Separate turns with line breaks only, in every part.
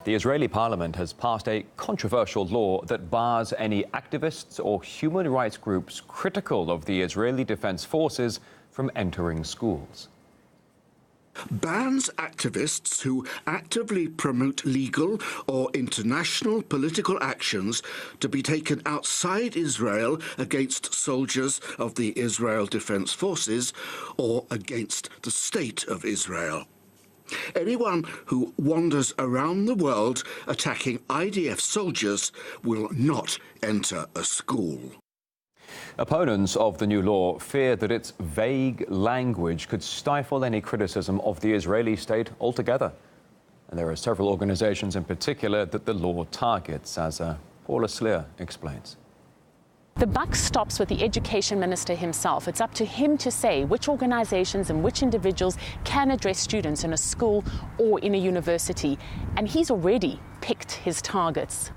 The Israeli parliament has passed a controversial law that bars any activists or human rights groups critical of the Israeli Defense Forces from entering schools.
Bans activists who actively promote legal or international political actions to be taken outside Israel against soldiers of the Israel Defense Forces or against the State of Israel. Anyone who wanders around the world attacking IDF soldiers will not enter a school.
Opponents of the new law fear that its vague language could stifle any criticism of the Israeli state altogether. And there are several organizations in particular that the law targets, as Paula Slier explains.
The buck stops with the education minister himself. It's up to him to say which organizations and which individuals can address students in a school or in a university. And he's already picked his targets.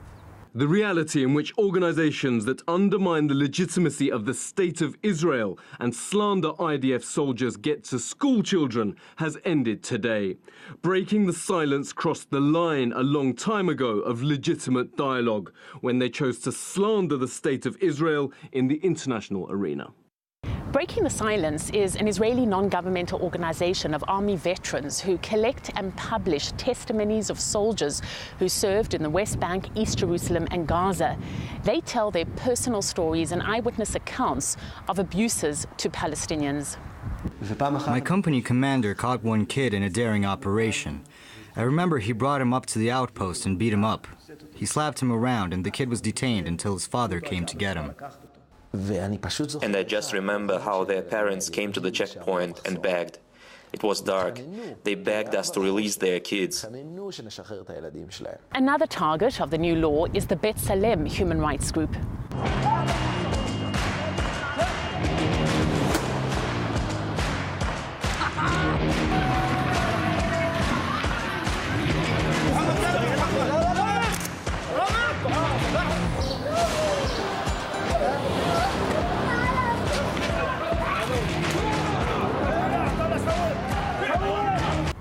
The reality in which organizations that undermine the legitimacy of the State of Israel and slander IDF soldiers get to school children has ended today. Breaking the silence crossed the line a long time ago of legitimate dialogue when they chose to slander the State of Israel in the international arena.
Breaking the Silence is an Israeli non-governmental organization of army veterans who collect and publish testimonies of soldiers who served in the West Bank, East Jerusalem and Gaza. They tell their personal stories and eyewitness accounts of abuses to Palestinians.
My company commander caught one kid in a daring operation. I remember he brought him up to the outpost and beat him up. He slapped him around and the kid was detained until his father came to get him.
And I just remember how their parents came to the checkpoint and begged. It was dark. They begged us to release their kids.
Another target of the new law is the B'Tselem human rights group.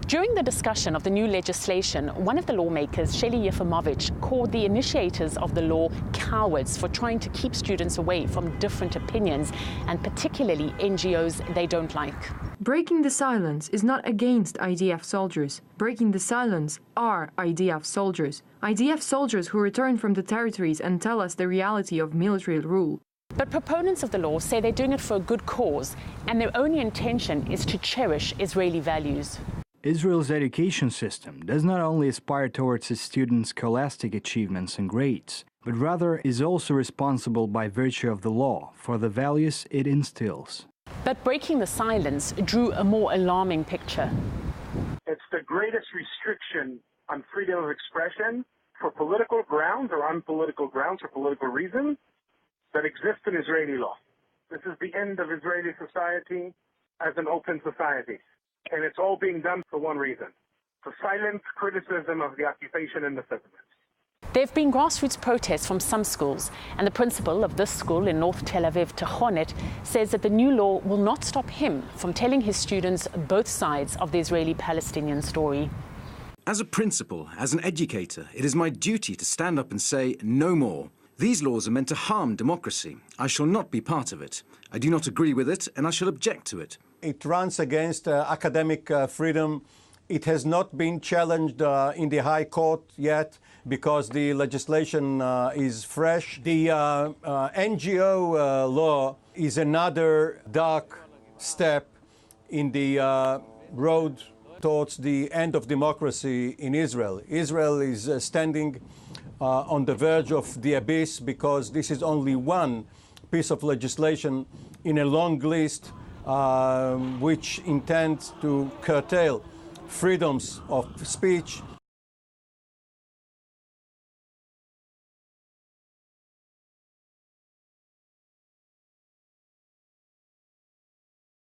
During the discussion of the new legislation, one of the lawmakers, Sheli Yefimovich, called the initiators of the law cowards for trying to keep students away from different opinions, and particularly NGOs they don't like.
Breaking the silence is not against IDF soldiers. Breaking the silence are IDF soldiers. IDF soldiers who return from the territories and tell us the reality of military rule.
But proponents of the law say they're doing it for a good cause, and their only intention is to cherish Israeli values.
Israel's education system does not only aspire towards its students' scholastic achievements and grades, but rather is also responsible by virtue of the law for the values it instills.
But breaking the silence drew a more alarming picture.
It's the greatest restriction on freedom of expression for political grounds or unpolitical grounds for political reasons that exists in Israeli law. This is the end of Israeli society as an open society. And it's all being done for one reason: to silence criticism of the occupation and the settlements.
There have been grassroots protests from some schools, and the principal of this school in North Tel Aviv, Techonet, says that the new law will not stop him from telling his students both sides of the Israeli-Palestinian story.
As a principal, as an educator, it is my duty to stand up and say no more. These laws are meant to harm democracy. I shall not be part of it. I do not agree with it, and I shall object to it.
It runs against academic freedom. It has not been challenged in the High Court yet because the legislation is fresh. The NGO law is another dark step in the road towards the end of democracy in Israel. Israel is standing on the verge of the abyss because this is only one piece of legislation in a long list which intends to curtail freedoms of speech,